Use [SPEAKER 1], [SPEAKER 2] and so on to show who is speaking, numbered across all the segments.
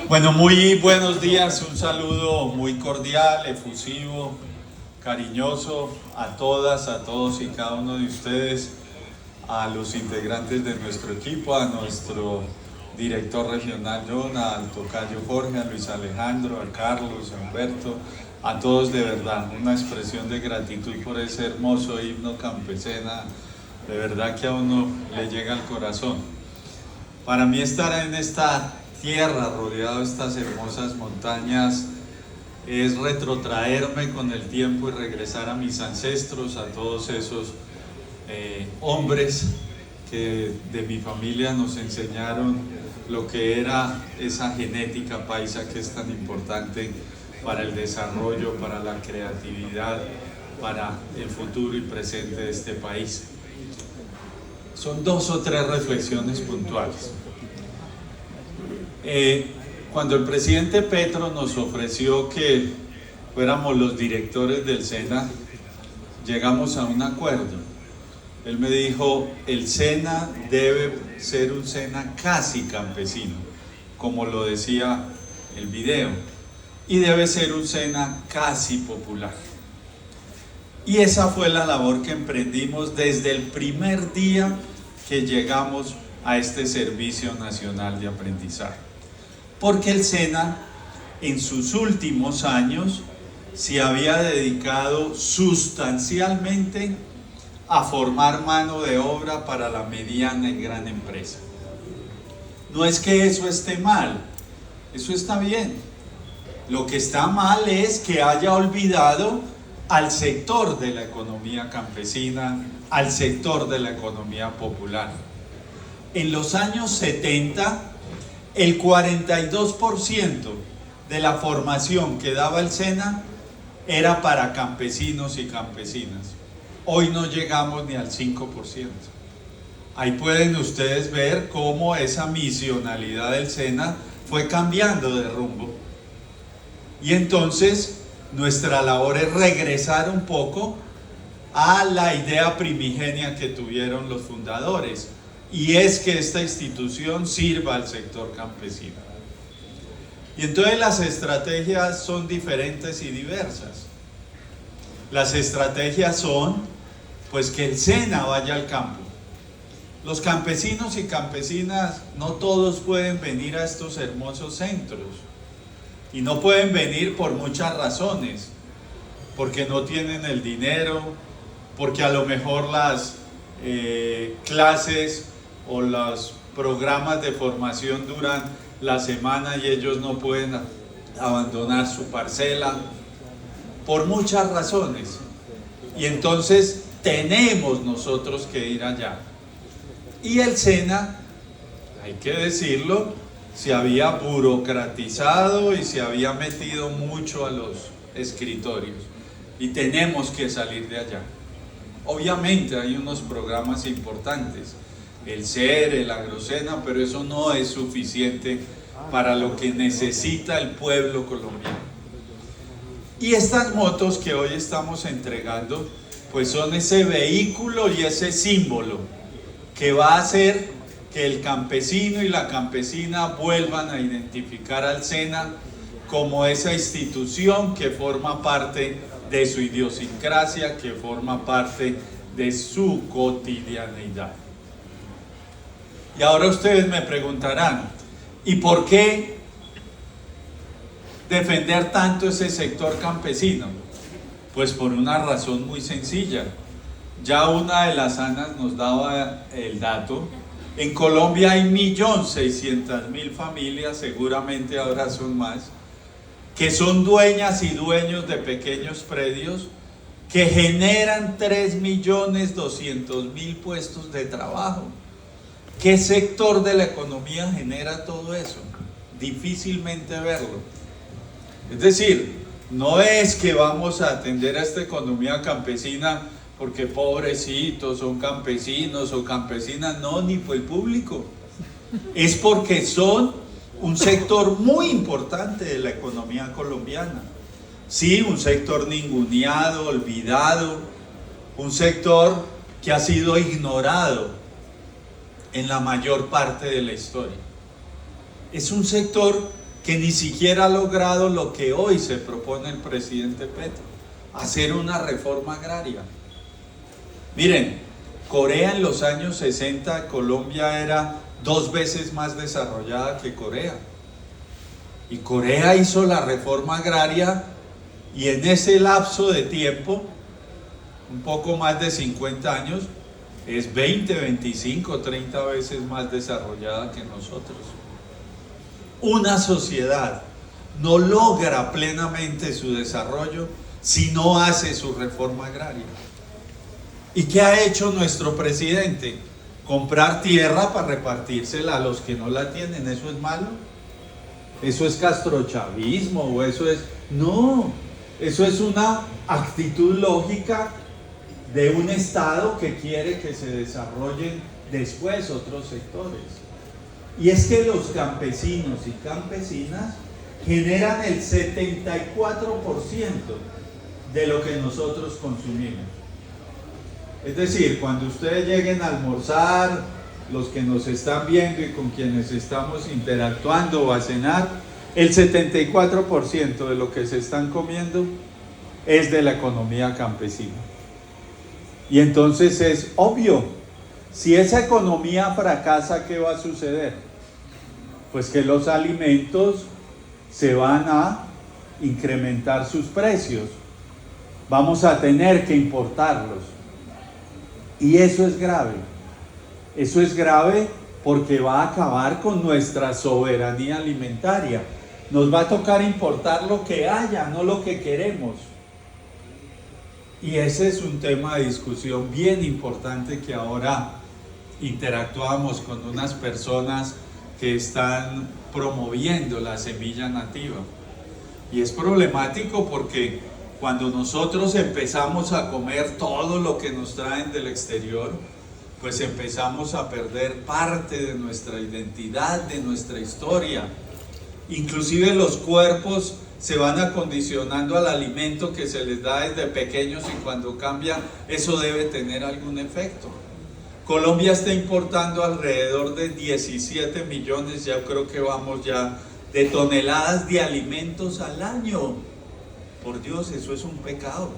[SPEAKER 1] Bueno, muy buenos días, un saludo muy cordial, efusivo, cariñoso a todas, a todos y cada uno de ustedes, a los integrantes de nuestro equipo, a nuestro director regional John, al tocayo Jorge, a Luis Alejandro, a Carlos, a Humberto, a todos de verdad, una expresión de gratitud por ese hermoso himno campesina, de verdad que a uno le llega al corazón. Para mí estar en esta tierra, rodeado de estas hermosas montañas, es retrotraerme con el tiempo y regresar a mis ancestros, a todos esos hombres que de mi familia nos enseñaron lo que era esa genética paisa que es tan importante para el desarrollo, para la creatividad, para el futuro y presente de este país. Son 2 o 3 reflexiones puntuales. Cuando el presidente Petro nos ofreció que fuéramos los directores del SENA, llegamos a un acuerdo. Él me dijo, el SENA debe ser un SENA casi campesino, como lo decía el video, y debe ser un SENA casi popular. Y esa fue la labor que emprendimos desde el primer día que llegamos a este Servicio Nacional de Aprendizaje. Porque el SENA en sus últimos años se había dedicado sustancialmente a formar mano de obra para la mediana y gran empresa. No es que eso esté mal, eso está bien. Lo que está mal es que haya olvidado al sector de la economía campesina, al sector de la economía popular. En los años 70, el 42% de la formación que daba el SENA era para campesinos y campesinas. Hoy no llegamos ni al 5%. Ahí pueden ustedes ver cómo esa misionalidad del SENA fue cambiando de rumbo. Y entonces nuestra labor es regresar un poco a la idea primigenia que tuvieron los fundadores, y es que esta institución sirva al sector campesino. Y entonces las estrategias son diferentes y diversas. Las estrategias son, pues, que el SENA vaya al campo. Los campesinos y campesinas no todos pueden venir a estos hermosos centros, y no pueden venir por muchas razones, porque no tienen el dinero, porque a lo mejor las clases o los programas de formación duran la semana y ellos no pueden abandonar su parcela, por muchas razones. Y entonces tenemos nosotros que ir allá. Y el SENA, hay que decirlo, se había burocratizado y se había metido mucho a los escritorios. Y tenemos que salir de allá. Obviamente hay unos programas importantes, el SER, el AgroSENA, pero eso no es suficiente para lo que necesita el pueblo colombiano. Y estas motos que hoy estamos entregando, pues son ese vehículo y ese símbolo que va a hacer que el campesino y la campesina vuelvan a identificar al SENA como esa institución que forma parte de su idiosincrasia, que forma parte de su cotidianidad. Y ahora ustedes me preguntarán, ¿y por qué defender tanto ese sector campesino? Pues por una razón muy sencilla. Ya una de las ANAs nos daba el dato. En Colombia hay 1.600.000 familias, seguramente ahora son más, que son dueñas y dueños de pequeños predios que generan 3.200.000 puestos de trabajo. ¿Qué sector de la economía genera todo eso? Difícilmente verlo. Es decir, no es que vamos a atender a esta economía campesina porque pobrecitos son campesinos o campesinas, no, ni por el público. Es porque son un sector muy importante de la economía colombiana. Sí, un sector ninguneado, olvidado, un sector que ha sido ignorado en la mayor parte de la historia. Es un sector que ni siquiera ha logrado lo que hoy se propone el presidente Petro, hacer una reforma agraria. Miren, Corea en los años 60, Colombia era 2 veces más desarrollada que Corea. Y Corea hizo la reforma agraria y en ese lapso de tiempo, un poco más de 50 años, es 20, 25, 30 veces más desarrollada que nosotros. Una sociedad no logra plenamente su desarrollo si no hace su reforma agraria. ¿Y qué ha hecho nuestro presidente? Comprar tierra para repartírsela a los que no la tienen. ¿Eso es malo? ¿Eso es castrochavismo? ¿O eso es...? No, eso es una actitud lógica de un Estado que quiere que se desarrollen después otros sectores. Y es que los campesinos y campesinas generan el 74% de lo que nosotros consumimos. Es decir, cuando ustedes lleguen a almorzar, los que nos están viendo y con quienes estamos interactuando o a cenar, el 74% de lo que se están comiendo es de la economía campesina. Y entonces es obvio, si esa economía fracasa, ¿qué va a suceder? Pues que los alimentos se van a incrementar sus precios, vamos a tener que importarlos. Y eso es grave. Eso es grave porque va a acabar con nuestra soberanía alimentaria. Nos va a tocar importar lo que haya, no lo que queremos. Y ese es un tema de discusión bien importante que ahora interactuamos con unas personas que están promoviendo la semilla nativa. Y es problemático porque cuando nosotros empezamos a comer todo lo que nos traen del exterior, pues empezamos a perder parte de nuestra identidad, de nuestra historia. Inclusive los cuerpos se van acondicionando al alimento que se les da desde pequeños y cuando cambia, eso debe tener algún efecto. Colombia está importando alrededor de 17 millones, ya creo que vamos ya, de toneladas de alimentos al año. Por Dios, eso es un pecado.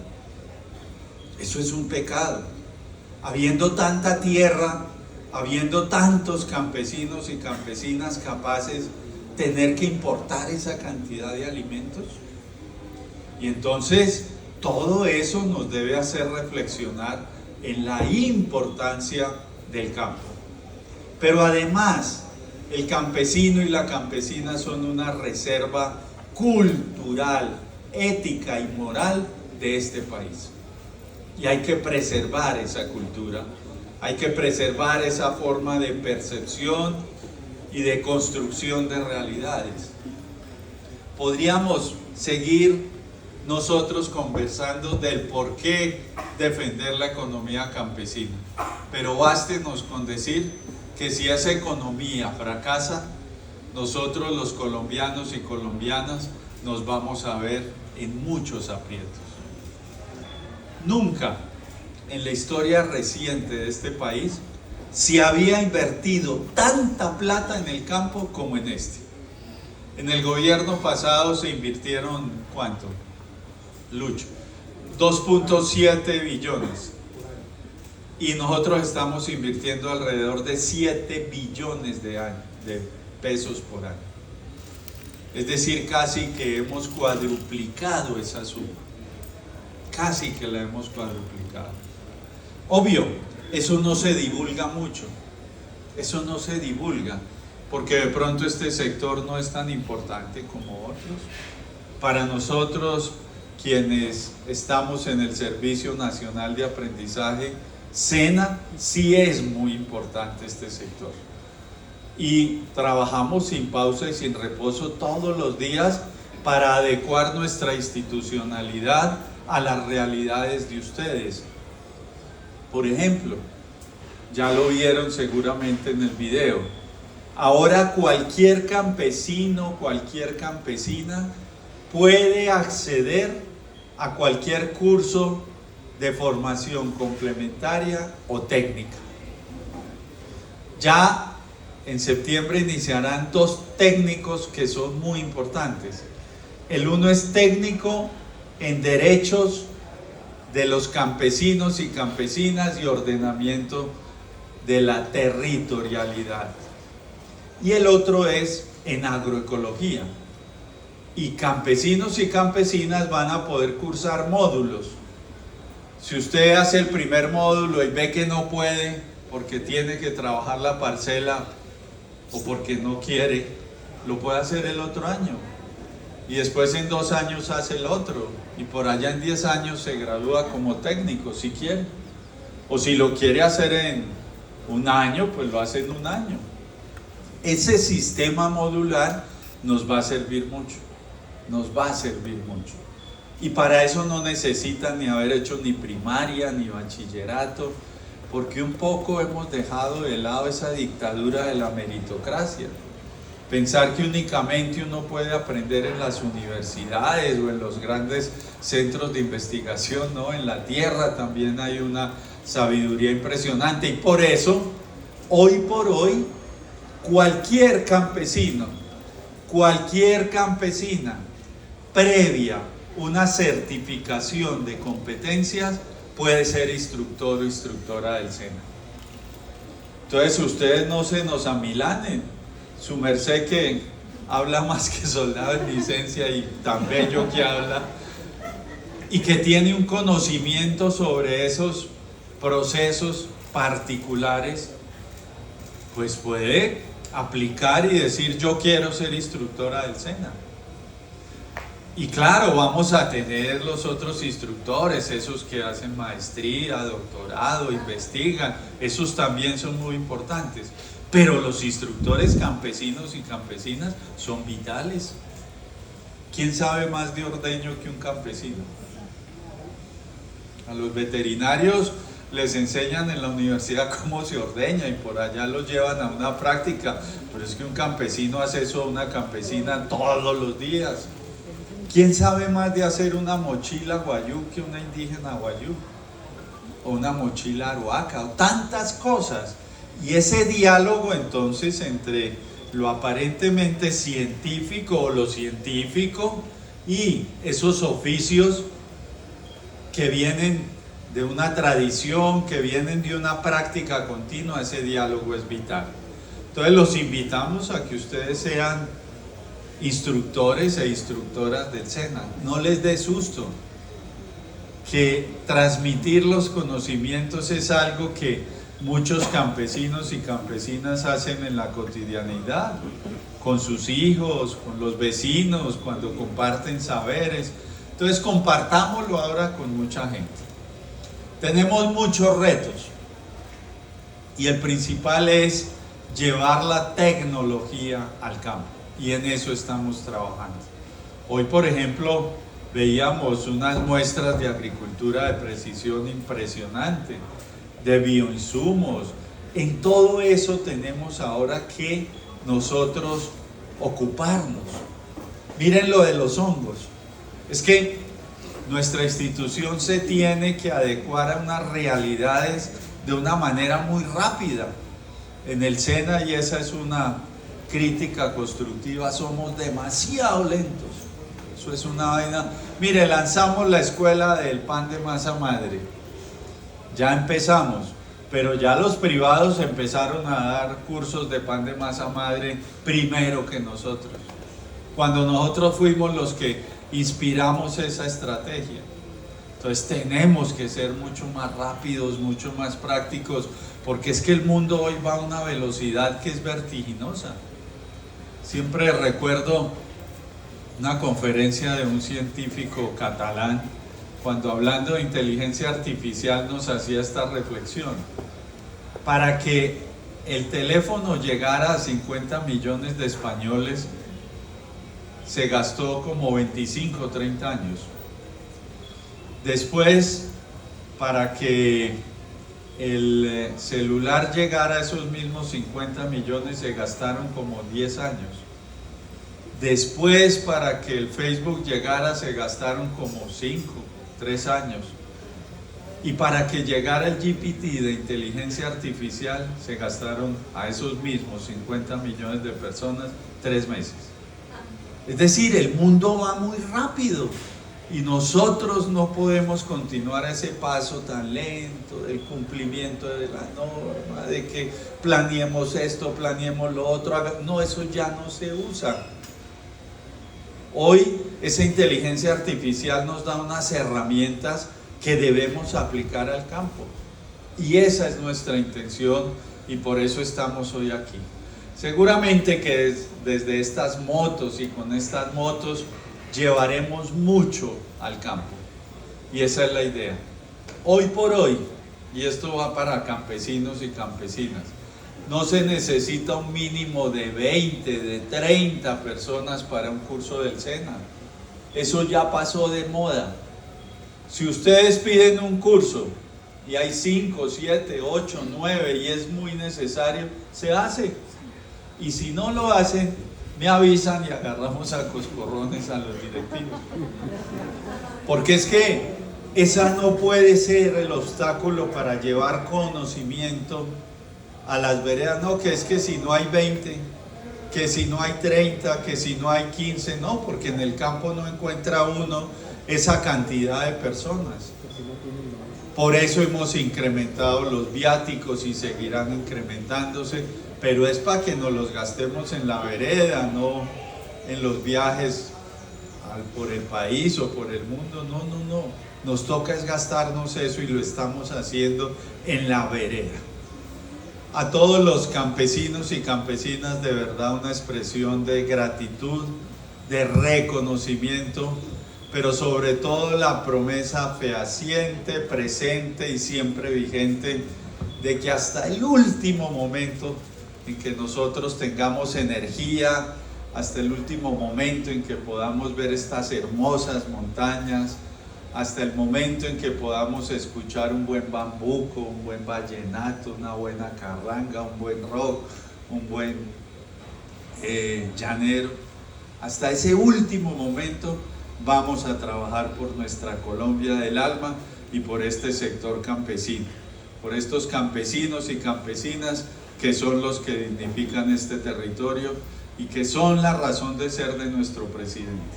[SPEAKER 1] Eso es un pecado. Habiendo tanta tierra, habiendo tantos campesinos y campesinas capaces, tener que importar esa cantidad de alimentos. Y entonces todo eso nos debe hacer reflexionar en la importancia del campo. Pero además, el campesino y la campesina son una reserva cultural, ética y moral de este país. Y hay que preservar esa cultura, hay que preservar esa forma de percepción y de construcción de realidades. Podríamos seguir nosotros conversando del por qué defender la economía campesina, pero bástenos con decir que si esa economía fracasa, nosotros los colombianos y colombianas nos vamos a ver en muchos aprietos. Nunca en la historia reciente de este país se había invertido tanta plata en el campo como en este. En el gobierno pasado se invirtieron, ¿cuánto? Lucho, 2.7 billones. Y nosotros estamos invirtiendo alrededor de 7 billones de pesos por año. Es decir, casi que hemos cuadruplicado esa suma. Casi que la hemos cuadruplicado. Obvio, eso no se divulga mucho. Eso no se divulga, porque de pronto este sector no es tan importante como otros. Para nosotros, quienes estamos en el Servicio Nacional de Aprendizaje, SENA, sí es muy importante este sector. Y trabajamos sin pausa y sin reposo todos los días para adecuar nuestra institucionalidad a las realidades de ustedes. Por ejemplo, ya lo vieron seguramente en el video, ahora cualquier campesino, cualquier campesina puede acceder a cualquier curso de formación complementaria o técnica. Ya en septiembre iniciarán 2 técnicos que son muy importantes. El uno es técnico en derechos de los campesinos y campesinas y ordenamiento de la territorialidad. Y el otro es en agroecología. Y campesinos y campesinas van a poder cursar módulos. Si usted hace el primer módulo y ve que no puede porque tiene que trabajar la parcela o porque no quiere, lo puede hacer el otro año. Y después en 2 años hace el otro. Y por allá en 10 años se gradúa como técnico, si quiere. O si lo quiere hacer en 1 año, pues lo hace en 1 año. Ese sistema modular nos va a servir mucho. Nos va a servir mucho. Y para eso no necesitan ni haber hecho ni primaria ni bachillerato, porque un poco hemos dejado de lado esa dictadura de la meritocracia. Pensar que únicamente uno puede aprender en las universidades o en los grandes centros de investigación, ¿no? En la tierra también hay una sabiduría impresionante, y por eso, hoy por hoy, cualquier campesino, cualquier campesina, previa una certificación de competencias, puede ser instructor o instructora del SENA. Entonces ustedes no se nos amilanen. Su merced, que habla más que soldado en licencia y tan bello que habla, y que tiene un conocimiento sobre esos procesos particulares, pues puede aplicar y decir: yo quiero ser instructora del SENA. Y claro, vamos a tener los otros instructores, esos que hacen maestría, doctorado, investigan, esos también son muy importantes. Pero los instructores campesinos y campesinas son vitales. ¿Quién sabe más de ordeño que un campesino? A los veterinarios les enseñan en la universidad cómo se ordeña y por allá los llevan a una práctica, pero es que un campesino hace eso a una campesina todos los días. ¿Quién sabe más de hacer una mochila guayú que una indígena guayú? O una mochila aruaca, o tantas cosas. Y ese diálogo entonces entre lo aparentemente científico o lo científico y esos oficios que vienen de una tradición, que vienen de una práctica continua, ese diálogo es vital. Entonces los invitamos a que ustedes sean instructores e instructoras del SENA. No les dé susto, que transmitir los conocimientos es algo que muchos campesinos y campesinas hacen en la cotidianidad, con sus hijos, con los vecinos, cuando comparten saberes. Entonces compartámoslo ahora con mucha gente. Tenemos muchos retos y el principal es llevar la tecnología al campo, y en eso estamos trabajando. Hoy, por ejemplo, veíamos unas muestras de agricultura de precisión impresionante, de bioinsumos. En todo eso tenemos ahora que nosotros ocuparnos. Miren lo de los hongos. Es que nuestra institución se tiene que adecuar a unas realidades de una manera muy rápida. En el SENA, y esa es una crítica constructiva, somos demasiado lentos. Eso es una vaina. Mire, lanzamos la escuela del pan de masa madre. Ya empezamos, pero ya los privados empezaron a dar cursos de pan de masa madre primero que nosotros, cuando nosotros fuimos los que inspiramos esa estrategia. Entonces tenemos que ser mucho más rápidos, mucho más prácticos, porque es que el mundo hoy va a una velocidad que es vertiginosa. Siempre recuerdo una conferencia de un científico catalán, cuando hablando de inteligencia artificial nos hacía esta reflexión: para que el teléfono llegara a 50 millones de españoles se gastó como 25 o 30 años. Después, para que el celular llegara a esos mismos 50 millones se gastaron como 10 años. Después, para que el Facebook llegara se gastaron como 3 años. Y para que llegara el GPT de inteligencia artificial, se gastaron a esos mismos 50 millones de personas 3 meses. Es decir, el mundo va muy rápido y nosotros no podemos continuar a ese paso tan lento del cumplimiento de la norma, de que planeemos esto, planeemos lo otro. No, eso ya no se usa. Hoy esa inteligencia artificial nos da unas herramientas que debemos aplicar al campo. Y esa es nuestra intención y por eso estamos hoy aquí. Seguramente que desde estas motos y con estas motos llevaremos mucho al campo. Y esa es la idea. Hoy por hoy, y esto va para campesinos y campesinas, no se necesita un mínimo de 20, de 30 personas para un curso del SENA. Eso ya pasó de moda. Si ustedes piden un curso y hay 5, 7, 8, 9 y es muy necesario, se hace. Y si no lo hacen, me avisan y agarramos a coscorrones a los directivos. Porque es que esa no puede ser el obstáculo para llevar conocimiento a las veredas. No, que es que si no hay 20, que si no hay 30, que si no hay 15, no, porque en el campo no encuentra uno esa cantidad de personas. Por eso hemos incrementado los viáticos y seguirán incrementándose, pero es para que nos los gastemos en la vereda, no en los viajes por el país o por el mundo. No, nos toca es gastarnos eso y lo estamos haciendo en la vereda. A todos los campesinos y campesinas, de verdad una expresión de gratitud, de reconocimiento, pero sobre todo la promesa fehaciente, presente y siempre vigente de que hasta el último momento en que nosotros tengamos energía, hasta el último momento en que podamos ver estas hermosas montañas, hasta el momento en que podamos escuchar un buen bambuco, un buen vallenato, una buena carranga, un buen rock, un buen llanero, hasta ese último momento vamos a trabajar por nuestra Colombia del alma y por este sector campesino, por estos campesinos y campesinas que son los que dignifican este territorio y que son la razón de ser de nuestro presidente.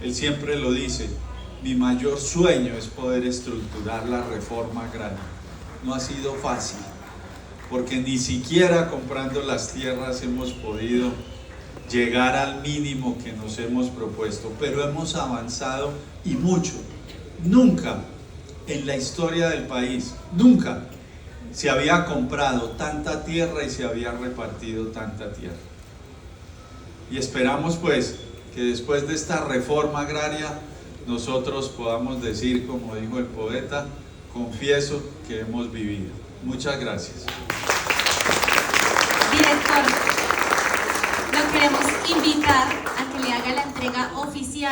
[SPEAKER 1] Él siempre lo dice: mi mayor sueño es poder estructurar la reforma agraria. No ha sido fácil, porque ni siquiera comprando las tierras hemos podido llegar al mínimo que nos hemos propuesto, pero hemos avanzado y mucho. Nunca en la historia del país, nunca se había comprado tanta tierra y se había repartido tanta tierra. Y esperamos pues que después de esta reforma agraria nosotros podamos decir, como dijo el poeta, confieso que hemos vivido. Muchas gracias.
[SPEAKER 2] Director, lo queremos invitar a que le haga la entrega oficial